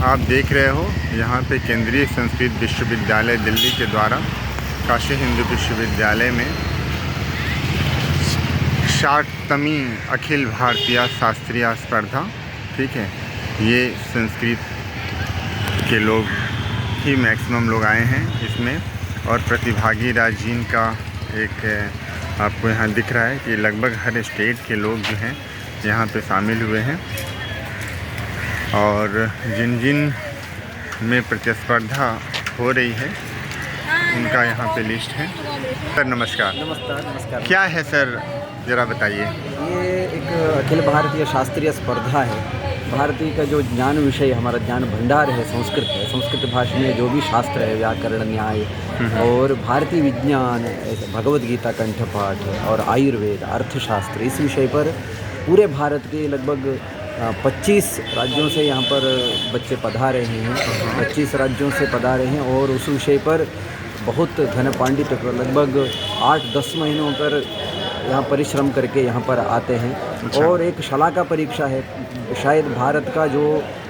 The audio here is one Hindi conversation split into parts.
आप देख रहे हो यहाँ पे केंद्रीय संस्कृत विश्वविद्यालय दिल्ली के द्वारा काशी हिंदू विश्वविद्यालय में 60वीं अखिल भारतीय शास्त्रीय स्पर्धा, ठीक है, ये संस्कृत के लोग ही मैक्सिमम लोग आए हैं इसमें। और प्रतिभागी राज्यीन का एक आपको यहाँ दिख रहा है कि लगभग हर स्टेट के लोग जो हैं यहाँ पे शामिल हुए हैं। और जिन जिन में प्रतिस्पर्धा हो रही है उनका यहाँ पे लिस्ट है। सर नमस्कार। नमस्कार। क्या है सर, ज़रा बताइए। ये एक अखिल भारतीय शास्त्रीय स्पर्धा है। भारतीय का जो ज्ञान विषय, हमारा ज्ञान भंडार है, संस्कृत है। संस्कृत भाषा में जो भी शास्त्र है, व्याकरण, न्याय और भारतीय विज्ञान, भगवद गीता कंठपाठ और आयुर्वेद, अर्थशास्त्र, इस विषय पर पूरे भारत के लगभग 25 राज्यों से यहाँ पर बच्चे पधारे हैं। 25 राज्यों से पधारे हैं और उस विषय पर बहुत घन पांडित्य, लगभग 8-10 महीनों पर यहाँ परिश्रम करके यहाँ पर आते हैं। अच्छा। और एक शलाका परीक्षा है, शायद भारत का जो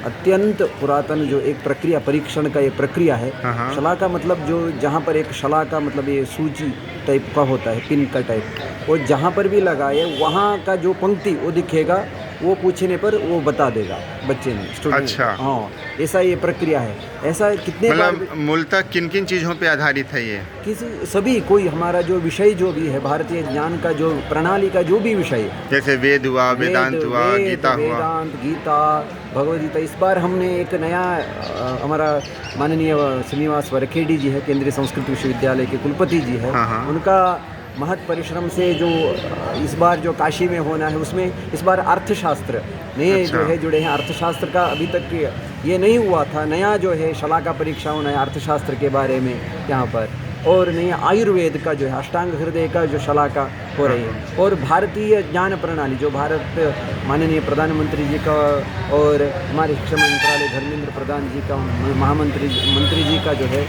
अत्यंत पुरातन जो एक प्रक्रिया, परीक्षण का एक प्रक्रिया है। शलाका मतलब जो जहाँ पर एक शलाका मतलब ये सूची टाइप का होता है, पिन का टाइप, और जहाँ पर भी लगाए वहाँ का जो पंक्ति वो दिखेगा, वो पूछने पर वो बता देगा बच्चे ने, स्टूडेंट। अच्छा। हाँ, ऐसा ये प्रक्रिया है। ऐसा कितने मतलब मूलतः किन किन चीज़ों पे आधारित है ये? किसी सभी कोई हमारा जो विषय जो भी है, भारतीय ज्ञान का जो प्रणाली का जो भी विषय, जैसे वेद हुआ, वेदांत हुआ, गीता हुआ, वेदांत, गीता, भगवद गीता। इस बार हमने एक नया हमारा माननीय श्रीनिवास वरखेड़ी जी है, केंद्रीय संस्कृत विश्वविद्यालय के कुलपति जी है, उनका महत परिश्रम से जो इस बार जो काशी में होना है, उसमें इस बार अर्थशास्त्र नए जो है जुड़े हैं। अर्थशास्त्र का अभी तक ये नहीं हुआ था, नया जो है शलाका परीक्षा होना है अर्थशास्त्र के बारे में यहाँ पर। और नया आयुर्वेद का जो है अष्टांग हृदय का जो शलाका हो रही है। और भारतीय ज्ञान प्रणाली जो भारत माननीय प्रधानमंत्री जी का और हमारे शिक्षा मंत्रालय धर्मेंद्र प्रधान जी का मंत्री जी का जो है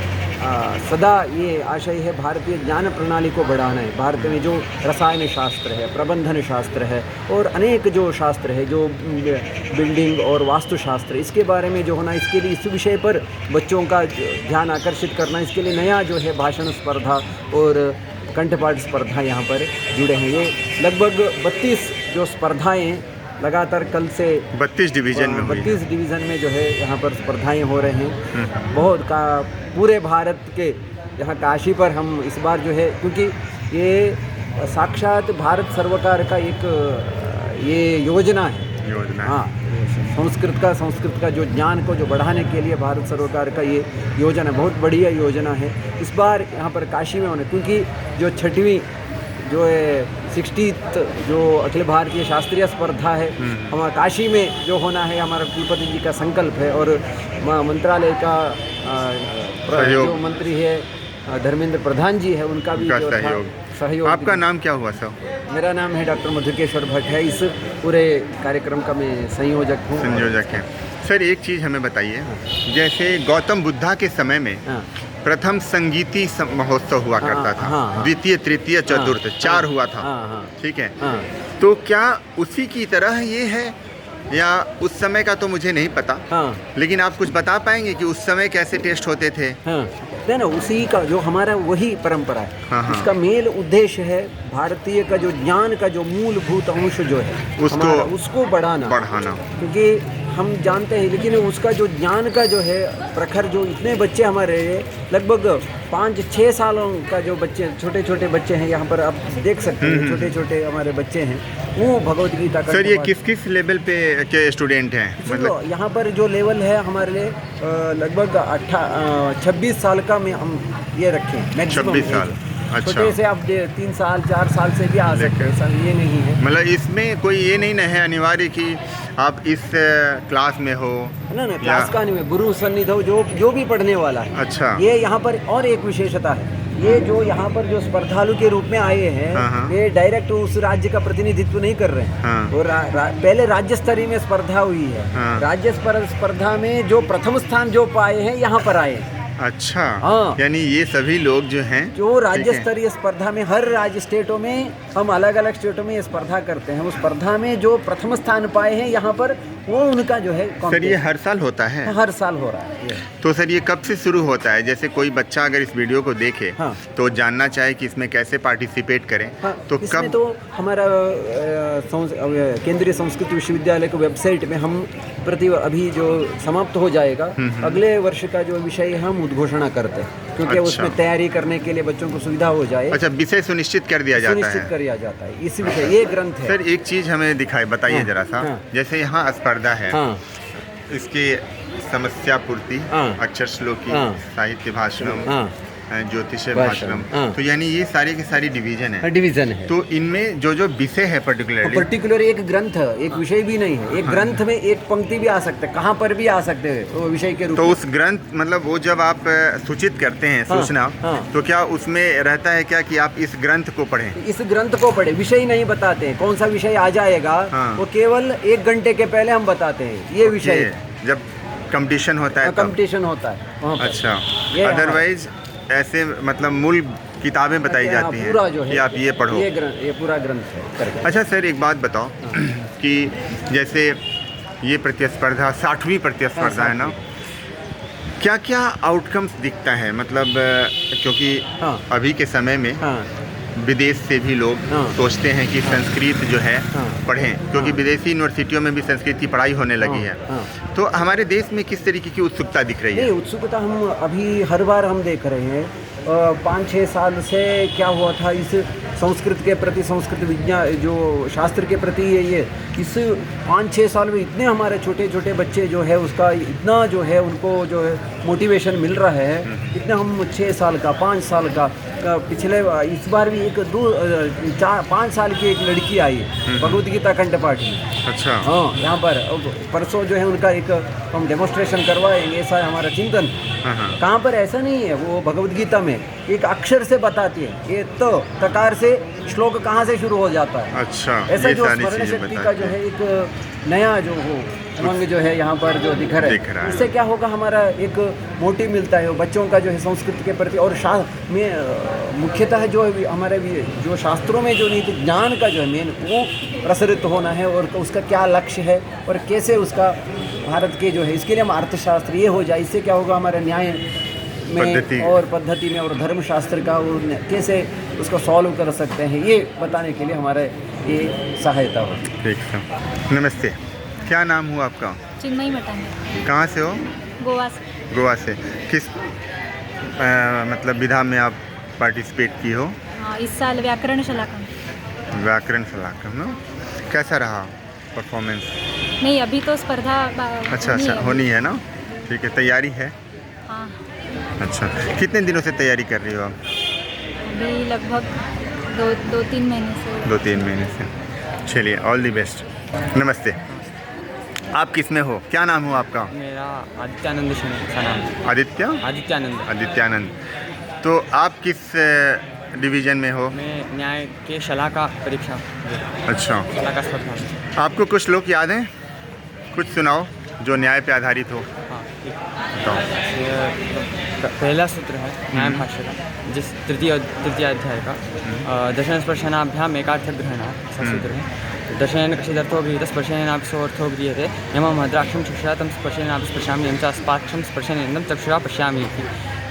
सदा ये आशय है, भारतीय ज्ञान प्रणाली को बढ़ाना है। भारत में जो रसायन शास्त्र है, प्रबंधन शास्त्र है और अनेक जो शास्त्र है, जो बिल्डिंग और वास्तुशास्त्र, इसके बारे में जो होना, इसके लिए इस विषय पर बच्चों का ध्यान आकर्षित करना, इसके लिए नया जो है भाषण स्पर्धा और कंठपाठ स्पर्धा यहाँ पर जुड़े हैं। ये लगभग 32 जो स्पर्धाएँ लगातार कल से 32 डिवीज़न में 32 डिवीज़न में जो है यहाँ पर स्पर्धाएँ हो रहे हैं। बहुत का पूरे भारत के यहाँ काशी पर हम इस बार जो है, क्योंकि ये साक्षात भारत सरकार का एक ये योजना है। हाँ, संस्कृत का जो ज्ञान को जो बढ़ाने के लिए भारत सरकार का ये योजना बहुत बढ़िया योजना है। इस बार यहाँ पर काशी में होने, क्योंकि जो 6वीं जो है 60th जो अखिल भारतीय शास्त्रीय स्पर्धा है हमारा काशी में जो होना है, हमारा कुलपति जी का संकल्प है। और मंत्रालय का जो मंत्री है धर्मेंद्र प्रधान जी है, उनका भी जो सहयोग। आपका नाम क्या हुआ सर? मेरा नाम है डॉक्टर मधुकेश्वर भट्ट है। इस पूरे कार्यक्रम का मैं संयोजक हूँ। संयोजक हैं सर। एक चीज़ हमें बताइए, जैसे गौतम बुद्धा के समय में प्रथम संगीती महोत्सव हुआ करता था, द्वितीय, तृतीय, चतुर्थ, 4 हुआ था, ठीक है। तो क्या उसी की तरह ये है या उस समय का तो मुझे नहीं पता, लेकिन आप कुछ बता पाएंगे कि उस समय कैसे टेस्ट होते थे? नहीं ना, उसी का जो हमारा वही परंपरा है। इसका मेल उद्देश्य है भारतीय का जो ज्ञान का जो मूलभूत अंश जो है उसको बढ़ाना, क्योंकि हम जानते हैं, लेकिन उसका जो ज्ञान का जो है प्रखर, जो इतने बच्चे हमारे लगभग 5-6 सालों का जो बच्चे, छोटे छोटे बच्चे हैं यहाँ पर आप देख सकते हैं, छोटे छोटे हमारे बच्चे हैं, वो भगवद गीता का। सर ये किस लेवल पे के स्टूडेंट हैं? मतलब यहाँ पर जो लेवल है हमारे लिए लगभग 26 साल का में हम ये रखें, मैक्सिमम 26 साल। अच्छा। छोटे से आप 3 साल 4 साल से भी आ सकते हैं, ये नहीं है। मतलब इसमें कोई ये नहीं है अनिवार्य कि आप इस क्लास में हो ना, क्लास का नहीं है, गुरु सन्निध हो जो भी पढ़ने वाला है। अच्छा। ये यहाँ पर और एक विशेषता है, ये जो यहाँ पर जो स्पर्धालु के रूप में आए हैं, ये डायरेक्ट उस राज्य का प्रतिनिधित्व नहीं कर रहे हैं। और पहले राज्य स्तरीय में स्पर्धा हुई है। राज्य स्पर्धा में जो प्रथम स्थान जो पाए हैं यहाँ पर आए हैं। अच्छा। हाँ। यानी ये सभी लोग जो हैं जो राज्य स्तरीय स्पर्धा में, हर राज्य स्टेटों में हम अलग अलग स्टेटों में ये स्पर्धा करते हैं, उस स्पर्धा में जो प्रथम स्थान पाए हैं यहाँ पर, वो उनका जो है सर ये हर साल होता है? हर साल हो रहा है ये। तो सर ये कब से शुरू होता है? जैसे कोई बच्चा अगर इस वीडियो को देखे हाँ। तो जानना चाहे कि इसमें कैसे पार्टिसिपेट करें, हाँ, तो इसमें कब? तो हमारा केंद्रीय संस्कृत विश्वविद्यालय के वेबसाइट में हम अभी जो समाप्त हो जाएगा, अगले वर्ष का जो विषय है हम उद्घोषणा करते हैं, क्योंकि अच्छा। उसमें तैयारी करने के लिए बच्चों को सुविधा हो जाए। अच्छा, विषय सुनिश्चित कर दिया जाता सुनिश्चित है। कर दिया जाता है इस विषय, ये ग्रंथ है। सर एक चीज़ हमें बताइए हाँ, जरा सा। हाँ। जैसे यहाँ स्पर्धा है, हाँ इसके समस्या पूर्ति, हाँ। अक्षर श्लोकी, हाँ। साहित्य भाषणम, हाँ ज्योतिष भाषण, भाषणम, हाँ। तो यानी ये सारी की सारी डिवीजन है। डिवीजन है। तो इनमें जो जो विषय है पर्टिकुलर एक ग्रंथ है, एक विषय भी नहीं है। एक ग्रंथ में एक पंक्ति भी आ सकते, कहाँ पर भी आ सकते हैं वो विषय के रूप तो में। उस ग्रंथ मतलब वो जब आप सूचित करते हैं हाँ, सूचना, हाँ। तो क्या उसमें रहता है क्या कि आप इस ग्रंथ को पढ़ें? इस ग्रंथ को पढ़े, विषय नहीं बताते हैं कौन सा विषय आ जाएगा। हाँ। वो केवल 1 घंटे के पहले हम बताते हैं ये विषय। जब कंपटीशन होता है तब? कंपटीशन होता है वहाँ पर। अच्छा, ये अदरवाइज ऐसे मतलब मूल किताबें बताई हाँ, जाती पूरा हैं जो है कि आप ये पढ़ो। ये पूरा ग्रंथ है करके। अच्छा सर एक बात बताओ कि जैसे ये प्रतिस्पर्धा 60वीं प्रतिस्पर्धा है ना, क्या क्या आउटकम्स दिखता है? मतलब क्योंकि हाँ। अभी के समय में हाँ विदेश से भी लोग हाँ। सोचते हैं कि संस्कृत जो है हाँ। पढ़ें, क्योंकि हाँ। विदेशी यूनिवर्सिटियों में भी संस्कृत की पढ़ाई होने लगी है। हाँ। तो हमारे देश में किस तरीके की उत्सुकता दिख रही नहीं, है? उत्सुकता हम अभी हर बार हम देख रहे हैं। 5-6 साल से क्या हुआ था, इस संस्कृत के प्रति, संस्कृत विज्ञान जो शास्त्र के प्रति ये इस 5-6 साल में इतने हमारे छोटे छोटे बच्चे जो है उसका इतना जो है उनको जो है मोटिवेशन मिल रहा है। इतने हम 6 साल का, 5 साल का, पिछले इस बार भी 5 साल की एक लड़की आई भगवद गीता कंठपाठ में। अच्छा। हाँ, यहाँ पर परसों जो है उनका एक हम डेमोस्ट्रेशन करवाएंगे, ऐसा है हमारा चिंतन। हाँ। कहाँ पर ऐसा नहीं है, वो भगवद गीता में एक अक्षर से बताती है, ये तो तकार से श्लोक कहाँ से शुरू हो जाता है। अच्छा, ऐसा ये जो सारी स्मरण चीजें शक्ति का बताती जो है एक नया जो हो उमंग जो है यहाँ पर जो दिख रहा है, इससे क्या होगा, हमारा एक मोटिव मिलता है बच्चों का जो है संस्कृत के प्रति। और में मुख्यतः जो हमारे जो शास्त्रों में जो नीति ज्ञान का जो है मेन वो प्रसरित होना है, और उसका क्या लक्ष्य है और कैसे उसका भारत के जो है, इसके लिए हम अर्थशास्त्र ये हो जाए। इससे क्या होगा, हमारे न्याय में और पद्धति में और धर्मशास्त्र का वो कैसे उसको सॉल्व कर सकते हैं, ये बताने के लिए हमारे ये सहायता हो। ठीक है। नमस्ते, क्या नाम हुआ आपका? चिन्मयी मटानी। कहाँ से हो? गोवा से। गोवा से। किस मतलब विधा में आप पार्टिसिपेट की हो? हाँ, इस साल व्याकरण शलाका। व्याकरण शलाका ना, कैसा रहा परफॉर्मेंस? नहीं, अभी तो स्पर्धा अच्छा होनी है ना। ठीक है, तैयारी है? हाँ। अच्छा, कितने दिनों से तैयारी कर रही हो आप? अभी लगभग 2-3 महीने से। 2-3 महीने से। चलिए, ऑल द बेस्ट। नमस्ते, आप किस में हो? क्या नाम हो आपका? मेरा आदित्यानंद का नाम है। आदित्यानंद। आदित्यानंद। तो आप किस डिवीज़न में हो? मैं न्याय के शलाका परीक्षा। अच्छा, शलाका स्पर्धा। आपको कुछ श्लोक याद हैं? कुछ सुनाओ जो न्याय पे आधारित हो। हाँ, ठीक। बताओ। पहला सूत्र है न्याय भाष्य का, जिस तृतीय अध्याय का दर्शन स्पर्शनाभ्याम एकार्थग्रहण ऐसा सूत्र है। दर्शनेन कशिदर्थो गृहीतः स्पर्शनेनापि सोऽर्थो गृह्यते यमं मद्राक्षं चक्षुषा तं स्पर्शनेनापि स्पृशामि यं च अस्पाक्षं स्पर्शनेनं चक्षुषा पश्यामि इति।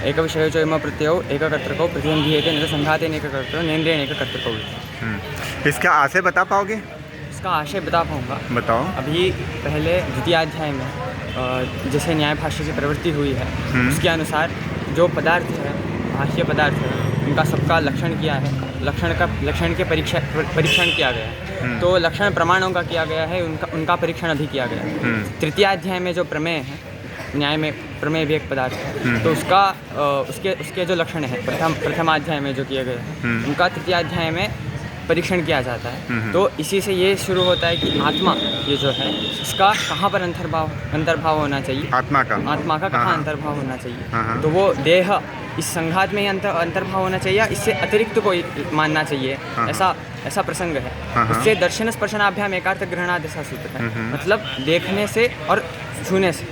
एकविषयो च इमप्रत्ययो एककर्तृकौ प्रतिदिनं गृह्यते न च संघातेन एककर्तृ नेन्द्रेण एककर्तृकौ। इसका आशय बता पाओगे? इसका आशय बता पाऊँगा। बताओ। अभी पहले द्वितीयाध्याय में जैसे न्याय भाष्य की प्रवृत्ति हुई है, उसके अनुसार जो पदार्थ है, बाह्य पदार्थ है, उनका सबका लक्षण किया है, लक्षण के परीक्षण किया गया है। तो लक्षण प्रमाणों का किया गया है, उनका परीक्षण अभी किया गया है। तृतीयाध्याय में जो प्रमेय है, न्याय में प्रमेय भी एक पदार्थ है, तो उसके जो लक्षण है प्रथमाध्याय में जो किए गए हैं, उनका तृतीयाध्याय में परीक्षण किया जाता है। तो इसी से ये शुरू होता है कि आत्मा ये जो है, इसका कहाँ पर अंतर्भाव होना चाहिए, आत्मा का कहाँ अंतर्भाव होना चाहिए। तो वो देह इस संघात में ही अंतर्भाव होना चाहिए, इससे अतिरिक्त कोई मानना चाहिए, ऐसा प्रसंग है। उससे दर्शन स्पर्शनाभ्याम एकार्थ ग्रहणाद ऐसा सूत्र है। मतलब देखने से और छूने से,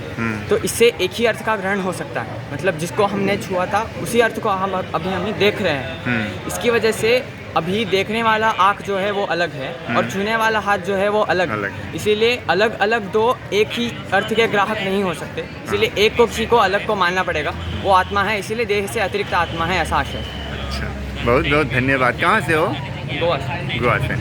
तो इससे एक ही अर्थ का ग्रहण हो सकता है। मतलब जिसको हमने छुआ था उसी अर्थ को हम अभी देख रहे हैं। इसकी वजह से अभी देखने वाला आँख जो है वो अलग है और छूने वाला हाथ जो है वो अलग है। इसीलिए अलग अलग दो एक ही अर्थ के ग्राहक नहीं हो सकते, इसीलिए एक को किसी को अलग को मानना पड़ेगा। वो आत्मा है, इसीलिए देह से अतिरिक्त आत्मा है, ऐसा आशय। अच्छा, बहुत बहुत धन्यवाद। कहाँ से हो? गोवा से। गोवा से।